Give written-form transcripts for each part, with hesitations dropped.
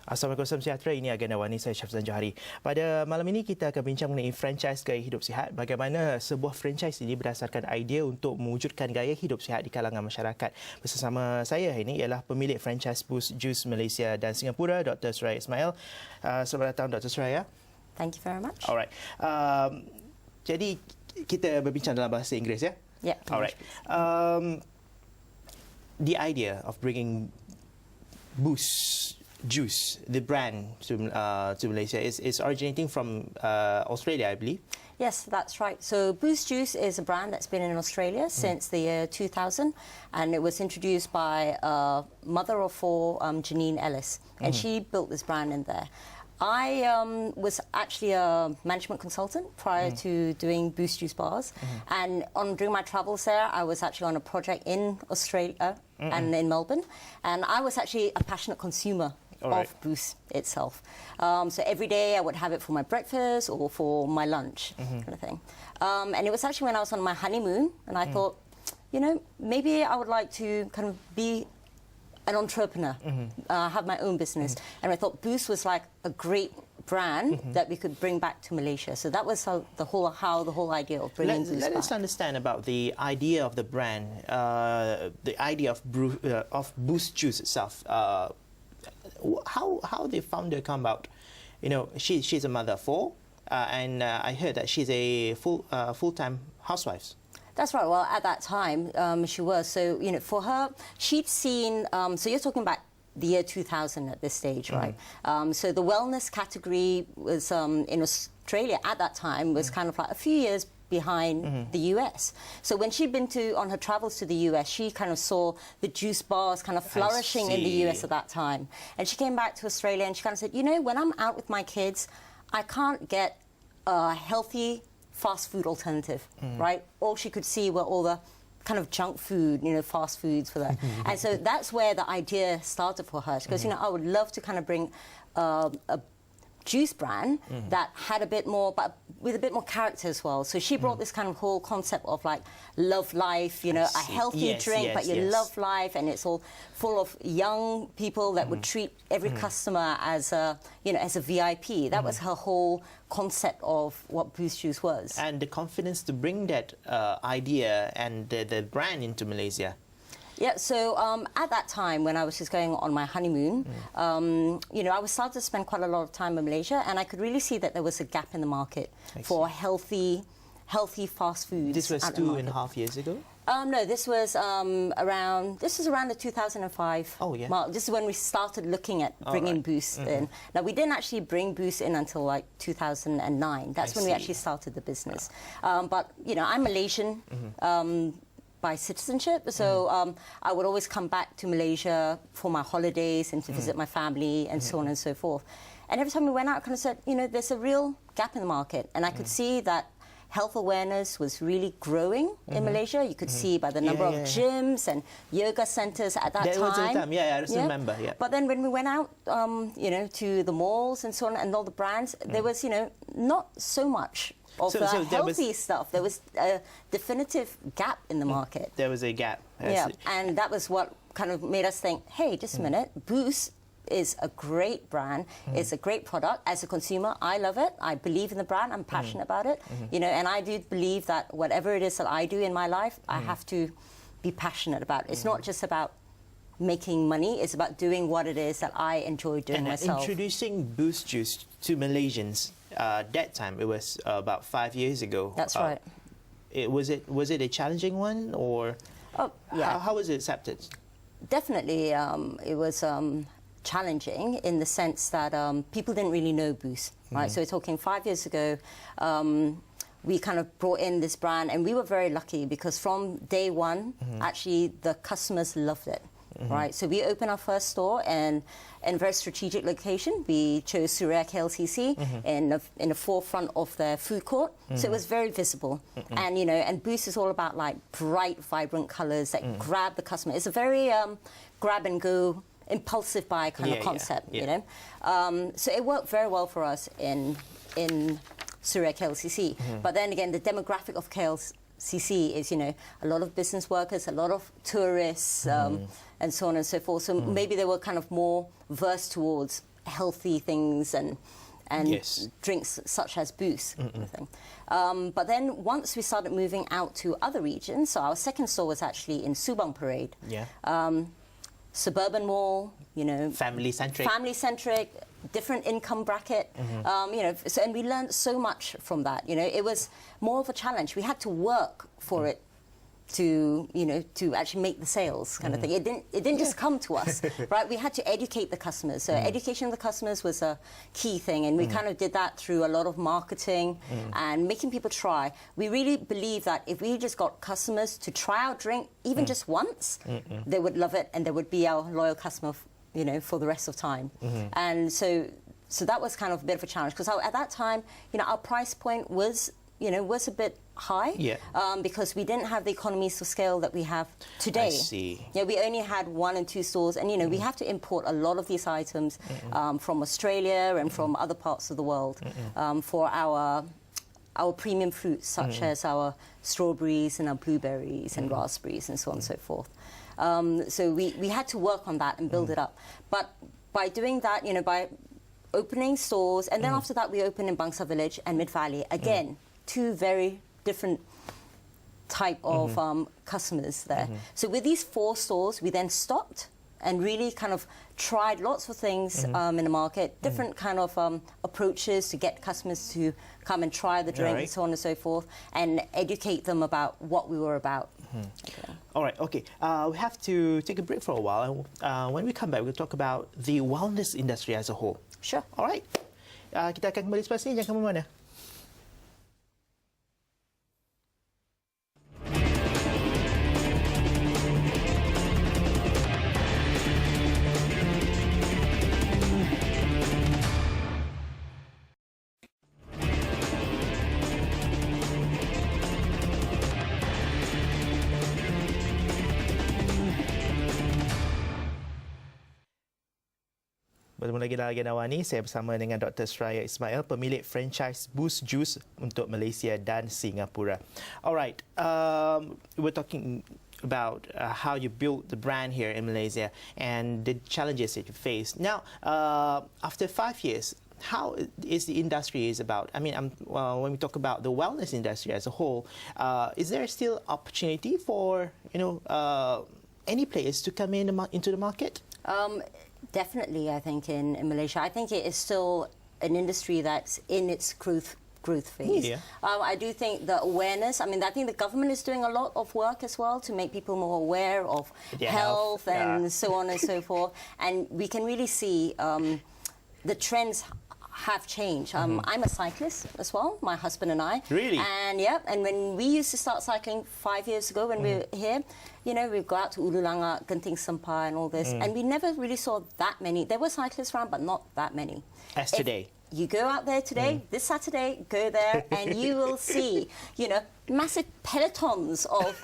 Assalamualaikum, salam sejahtera. Ini agenda Awani, saya Syafzan Johari. Pada malam ini kita akan bincang mengenai franchise gaya hidup sihat. Bagaimana sebuah franchise ini berdasarkan idea untuk mewujudkan gaya hidup sihat di kalangan masyarakat. Bersama saya ini ialah pemilik franchise Boost Juice Malaysia dan Singapura, Dr. Suraya Ismail. Selamat datang Dr. Suraya. Thank you very much. Alright. Jadi kita berbincang dalam bahasa Inggeris ya? Yeah. Alright. The idea of bringing Boost Juice, the brand, to Malaysia is originating from Australia, I believe. Yes, that's right. So Boost Juice is a brand that's been in Australia since the year 2000, and it was introduced by mother of four, Janine Ellis, and she built this brand in there. I was actually a management consultant prior to doing Boost Juice bars, and during my travels there, I was actually on a project in Australia and in Melbourne, and I was actually a passionate consumer of Boost itself. So every day I would have it for my breakfast or for my lunch, kind of thing. And it was actually when I was on my honeymoon, and I thought, you know, maybe I would like to kind of be an entrepreneur, have my own business. And I thought Boost was like a great brand that we could bring back to Malaysia. So that was how the whole idea of bringing Boost Let back. us understand about the idea of the brand, the idea of Boost Juice itself. How the founder come about? You know, she's a mother of four, and I heard that she's a full-time housewife. That's right. Well, at that time, she was. So, you know, for her, she'd seen... so you're talking about the year 2000 at this stage, right? So the wellness category was, in Australia at that time, was kind of like a few years behind the US. So when she'd been on her travels to the US, she kind of saw the juice bars kind of flourishing in the US at that time. And she came back to Australia and she kind of said, you know, when I'm out with my kids, I can't get a healthy fast food alternative, right? All she could see were all the kind of junk food, you know, fast foods for that. And so that's where the idea started for her. She goes, you know, I would love to kind of bring a juice brand that had a bit more, but with a bit more character as well. So she brought this kind of whole concept of like love life, you know, a healthy drink, but you love life, and it's all full of young people that would treat every customer as a, you know, as a VIP. That was her whole concept of what Boost Juice was. And the confidence to bring that idea and the brand into Malaysia. Yeah, so at that time when I was just going on my honeymoon, you know, I was starting to spend quite a lot of time in Malaysia, and I could really see that there was a gap in the market for healthy fast foods. This was 2.5 years ago? No, this was around the 2005 mark. This is when we started looking at bringing Boost in. Now, we didn't actually bring Boost in until like 2009. That's when we actually started the business. But, you know, I'm Malaysian. By citizenship, so I would always come back to Malaysia for my holidays and to visit my family and so on and so forth. And every time we went out, I kind of said, you know, there's a real gap in the market, and I could see that health awareness was really growing in Malaysia. You could see by the number of gyms and yoga centers at that time. Was the time. I just remember. Yeah. But then when we went out, you know, to the malls and so on, and all the brands, there was, you know, not so much of the healthy stuff. There was a definitive gap in the market. There was a gap. Yeah, and that was what kind of made us think, hey, just a minute, Boost is a great brand. It's a great product. As a consumer, I love it. I believe in the brand. I'm passionate about it. You know, and I do believe that whatever it is that I do in my life, I have to be passionate about it. It's not just about making money. It's about doing what it is that I enjoy doing myself. Introducing Boost Juice to Malaysians, that time, it was about 5 years ago. That's right. Was it a challenging one, or how was it accepted? Definitely, it was challenging in the sense that people didn't really know Boost, right? So we're talking 5 years ago. We kind of brought in this brand, and we were very lucky because from day one, actually, the customers loved it. Right, so we opened our first store in a very strategic location. We chose Surya KLCC in the forefront of their food court, so it was very visible. And you know, and Boost is all about like bright, vibrant colours that grab the customer. It's a very grab and go, impulsive buy kind of concept, you know. So it worked very well for us in Surya KLCC. But then again, the demographic of KLCC is, you know, a lot of business workers, a lot of tourists, and so on and so forth. So maybe they were kind of more versed towards healthy things and Yes. drinks such as booze kind of thing. But then once we started moving out to other regions, so our second store was actually in Subang Parade. Yeah. Suburban mall, Family-centric. different income bracket, so, and we learned so much from that. It was more of a challenge. We had to work for it to actually make the sales kind of thing. It didn't just come to us, right? We had to educate the customers. So education of the customers was a key thing, and we kind of did that through a lot of marketing and making people try. We really believe that if we just got customers to try our drink, even just once, they would love it, and they would be our loyal customer, for the rest of time. And so that was kind of a bit of a challenge, because at that time, our price point was a bit high, because we didn't have the economies of scale that we have today. I see. Yeah, we only had 1 and 2 stores, and we have to import a lot of these items from Australia and from other parts of the world for our premium fruits, such as our strawberries and our blueberries and raspberries and so on and so forth. So we had to work on that and build it up. But by doing that, by opening stores, and then after that we opened in Bangsa Village and Mid Valley. Again, 2 very different type of customers there. So with these 4 stores, we then stopped and really kind of tried lots of things in the market, different kind of approaches to get customers to come and try the drink and so on and so forth, and educate them about what we were about. All right, okay. We have to take a break for a while. And when we come back, we'll talk about the wellness industry as a whole. Sure. All right. Kita akan kembali selepas ini. Jangan ke mana-mana. Bertemu lagi dalam agenda Awani. Saya bersama dengan Dr. Seraya Ismail, pemilik franchise Boost Juice untuk Malaysia dan Singapura. Alright, we're talking about how you built the brand here in Malaysia and the challenges that you faced. Now, after 5 years, how is the industry is about? I mean, when we talk about the wellness industry as a whole, is there still opportunity for any players to come into the market? Definitely, I think in Malaysia, I think it is still an industry that's in its growth phase. Yeah. I do think the awareness, I think the government is doing a lot of work as well to make people more aware of health and so on and so forth. And we can really see the trends have changed. I'm a cyclist as well, my husband and I. Really? And and when we used to start cycling 5 years ago when we were here, we'd go out to Ululanga, Genting Sampai and all this, and we never really saw that many. There were cyclists around, but not that many. As today. You go out there today, this Saturday, go there, and you will see, massive pelotons of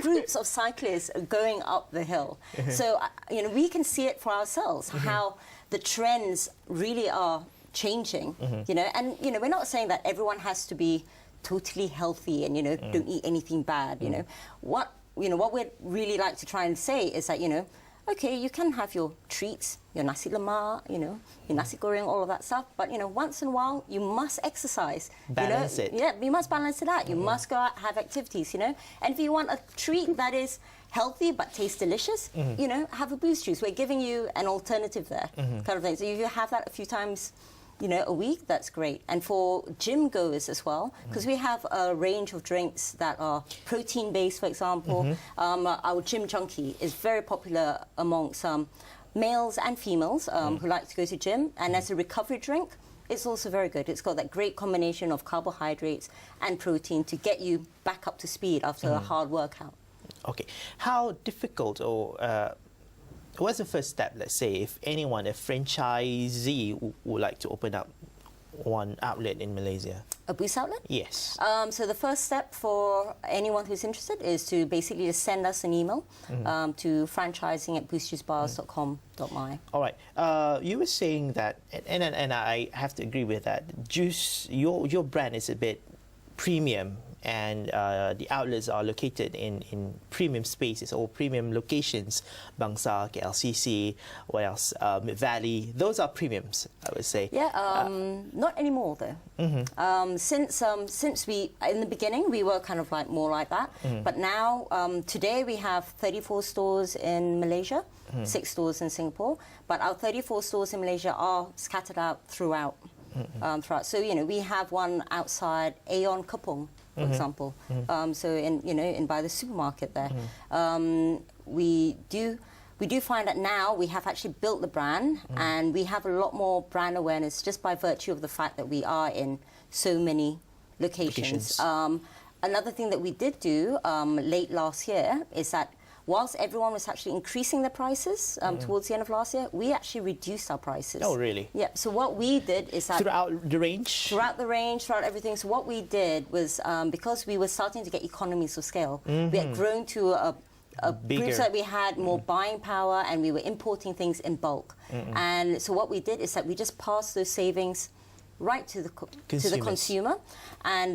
groups of cyclists going up the hill. So, we can see it for ourselves, how the trends really are changing, and, we're not saying that everyone has to be totally healthy and, don't eat anything bad, What we'd really like to try and say is that, okay, you can have your treats, your nasi lemak, your nasi goreng, all of that stuff. But, once in a while, you must exercise. Balance it. Yeah, you must balance it out. You must go out, have activities, And if you want a treat that is healthy but tastes delicious, have a Boost Juice. We're giving you an alternative there, kind of thing. So if you have that a few times, a week, that's great. And for gym goers as well, because we have a range of drinks that are protein-based, for example. Our Gym Junkie is very popular amongst males and females who like to go to gym. And as a recovery drink, it's also very good. It's got that great combination of carbohydrates and protein to get you back up to speed after a hard workout. Okay. How difficult or what's the first step, let's say, if anyone, a franchisee, would like to open up one outlet in Malaysia? A Boost outlet? Yes. So the first step for anyone who's interested is to basically just send us an email to franchising@boostjuicebars.com.my. All right. You were saying that, and I have to agree with that. Juice, your brand is a bit premium and the outlets are located in premium spaces or premium locations. Bangsa, KLCC, what else? Mid Valley. Those are premiums, I would say. Yeah, not anymore though. Since we in the beginning we were kind of like more like that, but now today we have 34 stores in Malaysia, 6 stores in Singapore, but our 34 stores in Malaysia are scattered out throughout. So we have one outside Aeon Kepong, for example. So in by the supermarket there, we do find that now we have actually built the brand, and we have a lot more brand awareness just by virtue of the fact that we are in so many locations. Another thing that we did do late last year is that whilst everyone was actually increasing their prices towards the end of last year, we actually reduced our prices. Oh, really? Yeah. So what we did is that throughout the range? Throughout the range, throughout everything. So what we did was, because we were starting to get economies of scale, we had grown to a group so that we had more buying power, and we were importing things in bulk. And so what we did is that we just passed those savings right to the consumer, and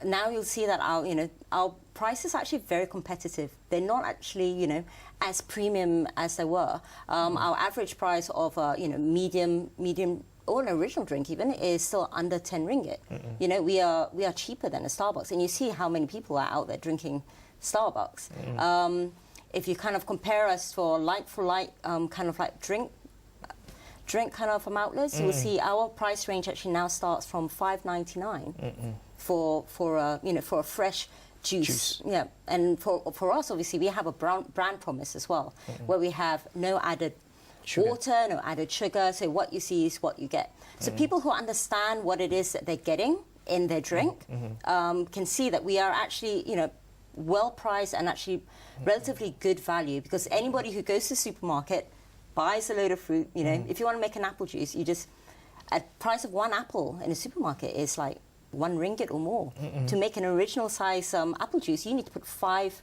now you'll see that our prices are actually very competitive. They're not actually as premium as they were. Our average price of medium or an original drink even is still under 10 ringgit. We are cheaper than a Starbucks, and you see how many people are out there drinking Starbucks. If you kind of compare us for like kind of like drink kind of from outlets, you'll see our price range actually now starts from $5.99 for a fresh juice. Yeah, and for us, obviously, we have a brand promise as well, where we have no added water, no added sugar. So what you see is what you get. So people who understand what it is that they're getting in their drink can see that we are actually well priced and actually relatively good value, because anybody who goes to the supermarket buys a load of fruit, if you want to make an apple juice, you just, at price of one apple in a supermarket is like 1 ringgit or more. To make an original size apple juice, you need to put five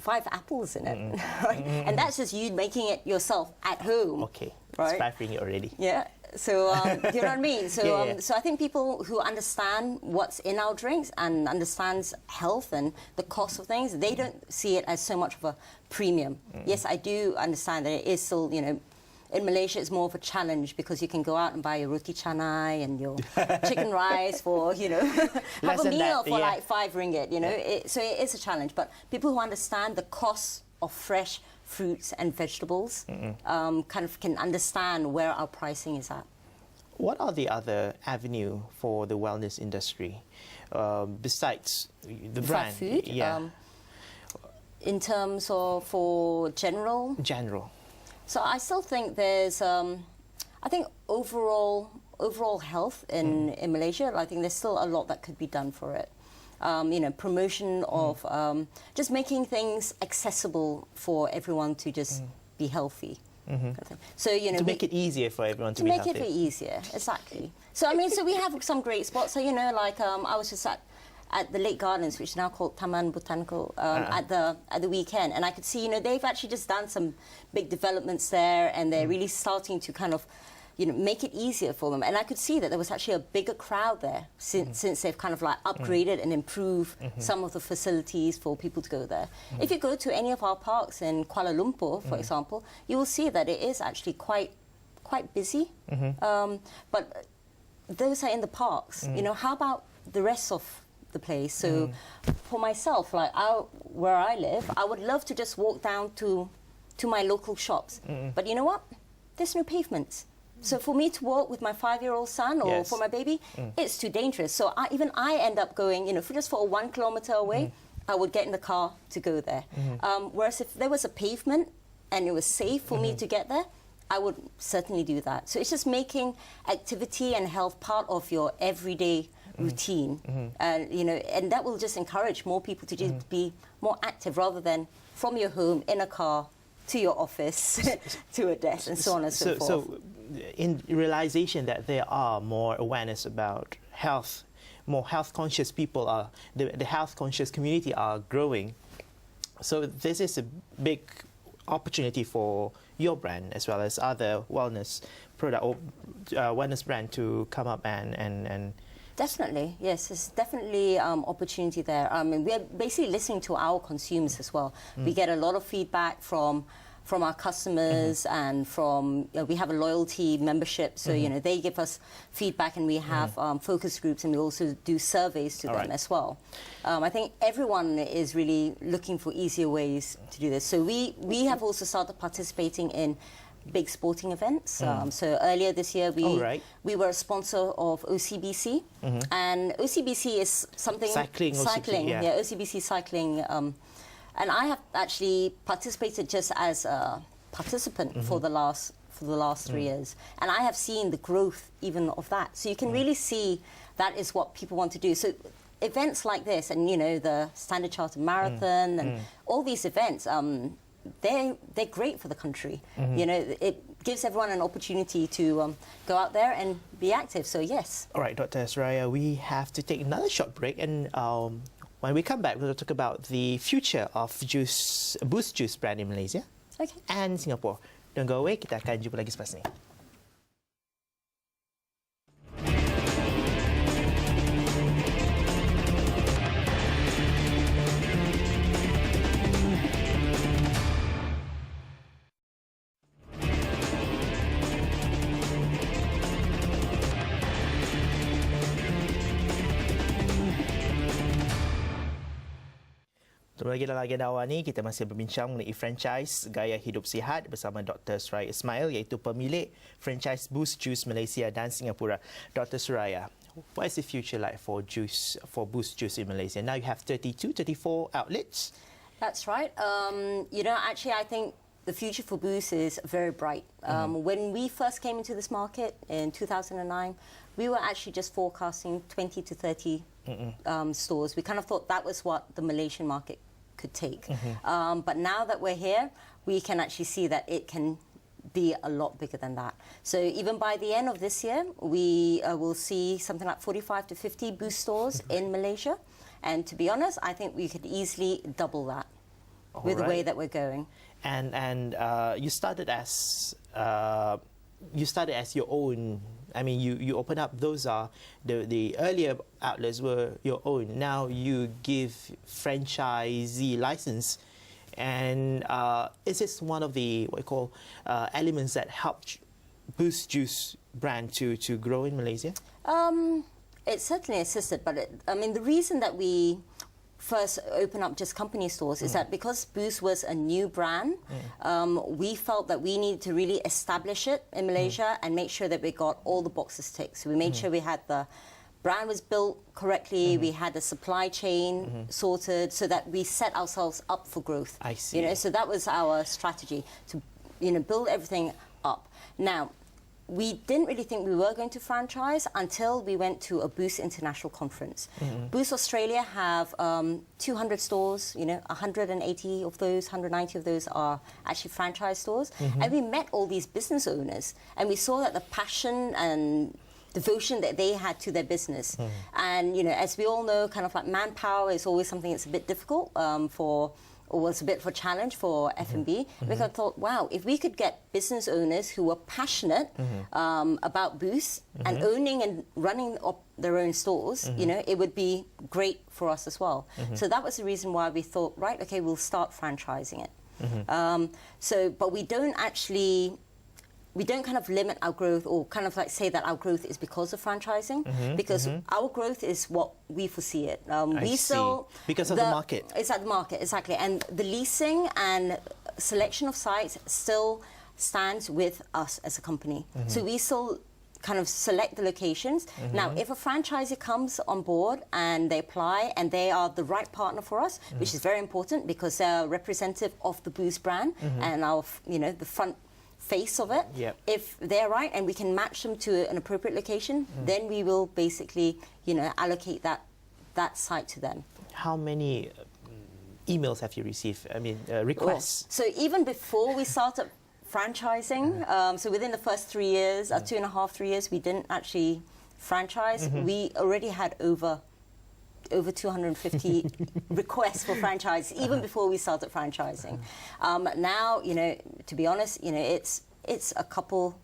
apples in it, right? And that's just you making it yourself at home. Okay, right? It's 5 ringgit already. Yeah. So you know what I mean? So so I think people who understand what's in our drinks and understands health and the cost of things, they don't see it as so much of a premium. Yes, I do understand that it is still, in Malaysia it's more of a challenge, because you can go out and buy your roti canai and your chicken rice for, have a meal for like 5 ringgit, so it is a challenge. But people who understand the cost of fresh fruits and vegetables kind of can understand where our pricing is at. What are the other avenue for the wellness industry besides the brand? Food? Yeah. In terms of for general? General. So I still think there's, I think overall health in Malaysia, I think there's still a lot that could be done for it. Promotion of just making things accessible for everyone to just be healthy. Kind of thing. So to make it easier for everyone to be healthy. To make it easier, exactly. So I mean, so we have some great spots. So like I was just at the Lake Gardens, which is now called Taman Botanical, at the weekend, and I could see they've actually just done some big developments there, and they're really starting to kind of make it easier for them. And I could see that there was actually a bigger crowd there since they've kind of like upgraded and improved some of the facilities for people to go there. If you go to any of our parks in Kuala Lumpur, for example, you will see that it is actually quite busy. But those are in the parks. How about the rest of the place? So for myself, like where I live, I would love to just walk down to my local shops. But you know what? There's no pavements. So for me to walk with my 5-year-old son or for my baby, it's too dangerous. So even I end up going, just for 1 kilometer away, I would get in the car to go there. Whereas if there was a pavement and it was safe for me to get there, I would certainly do that. So it's just making activity and health part of your everyday routine, and that will just encourage more people to just be more active, rather than from your home in a car to your office to a desk and so on and so forth. So in realization that there are more awareness about health, more health conscious people are, the health conscious community are growing. So this is a big opportunity for your brand as well as other wellness product or wellness brand to come up and Definitely, yes. There's definitely opportunity there. I mean, we're basically listening to our consumers as well. We get a lot of feedback from our customers and from, we have a loyalty membership, so, you know, they give us feedback, and we have focus groups, and we also do surveys to them as well. I think everyone is really looking for easier ways to do this. So we have also started participating in big sporting events. So earlier this year, we were a sponsor of OCBC, and OCBC is something cycling, OCBC cycling. And I have actually participated just as a participant for the last 3 years, and I have seen the growth even of that. So you can really see that is what people want to do. So events like this, and you know, the Standard Chartered Marathon and all these events, they're great for the country. You know, it gives everyone an opportunity to go out there and be active. So yes. All right, Dr. Suraya, we have to take another short break, and when we come back, we'll talk about the future of Boost Juice brand in Malaysia and Singapore. Don't go away, kita akan jumpa lagi selepas ini. Lagi dalam agenda Awani, kita masih berbincang mengenai franchise gaya hidup sihat bersama Dr. Suraya Ismail, iaitu pemilik franchise Boost Juice Malaysia dan Singapura. Dr. Suraya, what is the future like for Boost Juice in Malaysia? Now you have 34 outlets. That's right. You know, actually, I think the future for Boost is very bright. When we first came into this market in 2009, we were actually just forecasting 20 to 30 stores. We kind of thought that was what the Malaysian market could take. But now that we're here, we can actually see that it can be a lot bigger than that. So even by the end of this year, we will see something like 45 to 50 Boost stores in Malaysia. And to be honest, I think we could easily double that with the way that we're going. And you started as your own. I mean, you open up, those are the earlier outlets were your own. Now you give franchisee license, and is this one of the what you call elements that helped Boost Juice brand to grow in Malaysia? It certainly assisted, but I mean, the reason that we first open up just company stores is that because Boost was a new brand, we felt that we needed to really establish it in Malaysia and make sure that we got all the boxes ticked. So we made sure we had the brand was built correctly, we had the supply chain sorted, so that we set ourselves up for growth. I see. You know, so that was our strategy, to, you know, build everything up. Now, we didn't really think we were going to franchise until we went to a Boost International Conference. Boost Australia have 200 stores, you know, 180 of those, 190 of those are actually franchise stores. And we met all these business owners, and we saw that the passion and devotion that they had to their business. And, you know, as we all know, kind of like manpower is always something that's a bit difficult or was a bit of a challenge for F&B. Because I thought, wow, if we could get business owners who were passionate about Boost and owning and running their own stores, you know, it would be great for us as well. So that was the reason why we thought, right, okay, we'll start franchising it. But we don't kind of limit our growth, or kind of like say that our growth is because of franchising, because our growth is what we foresee it. I see. Because of the market. It's at the market, exactly. And the leasing and selection of sites still stands with us as a company. So we still kind of select the locations. Now, if a franchisee comes on board and they apply and they are the right partner for us, which is very important because they're representative of the Boost brand and our, you know, the front face of it. If they're right and we can match them to an appropriate location, then we will basically, you know, allocate that site to them. How many emails have you received? I mean, requests? So even before we started franchising, so within the first 3 years, 2.5, 3 years, we didn't actually franchise. We already had over 250 requests for franchise, even before we started franchising. Now, you know, to be honest, you know, it's a couple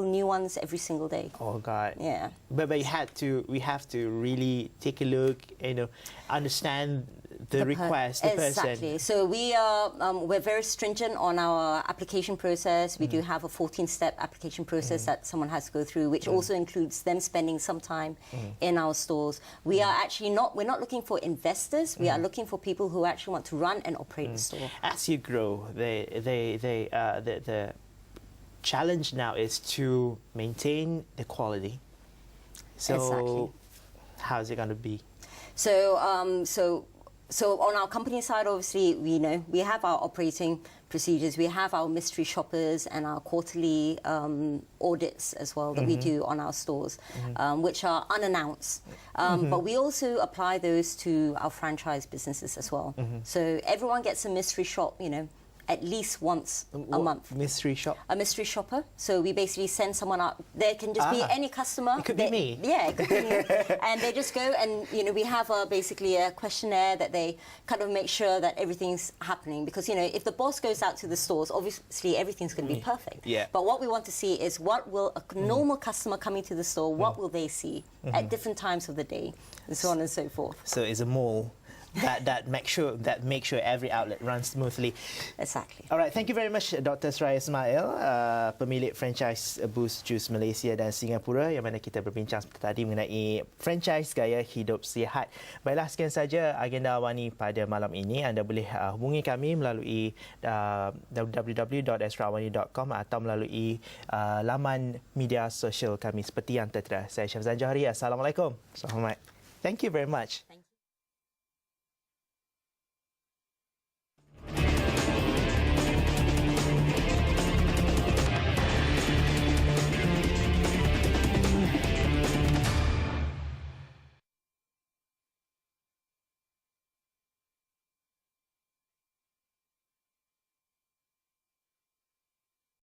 new ones every single day. Oh God. Yeah. But we have to really take a look, understand the request, the person. Exactly. So we're very stringent on our application process. We do have a 14-step application process that someone has to go through, which also includes them spending some time in our stores. We are actually we're not looking for investors. We are looking for people who actually want to run and operate the store. As you grow, the challenge now is to maintain the quality. So Exactly. how's it going to be? So on our company side, obviously, we have our operating procedures. We have our mystery shoppers and our quarterly audits as well that we do on our stores, which are unannounced. But we also apply those to our franchise businesses as well. So everyone gets a mystery shop, at least once a month. Mystery shop? A mystery shopper. So we basically send someone out. There can just be any customer. It could be me. Yeah, it could be you. And they just go and, we have basically a questionnaire that they kind of make sure that everything's happening. Because, if the boss goes out to the stores, obviously everything's going to be perfect. Yeah. But what we want to see is what will a normal customer coming to the store, what will they see at different times of the day, and so on and so forth. So it's a mall that make sure every outlet runs smoothly. Exactly. Alright, thank you very much Dr. Seraya Ismail, pemilik franchise Boost Juice Malaysia dan Singapura, yang mana kita berbincang seperti tadi mengenai franchise gaya hidup sihat. Baiklah, sekian saja agenda Awani pada malam ini. Anda boleh hubungi kami melalui www.astrawani.com atau melalui laman media sosial kami seperti yang tertera. Saya Syafzan Johari. Assalamualaikum. Selamat. Thank you very much.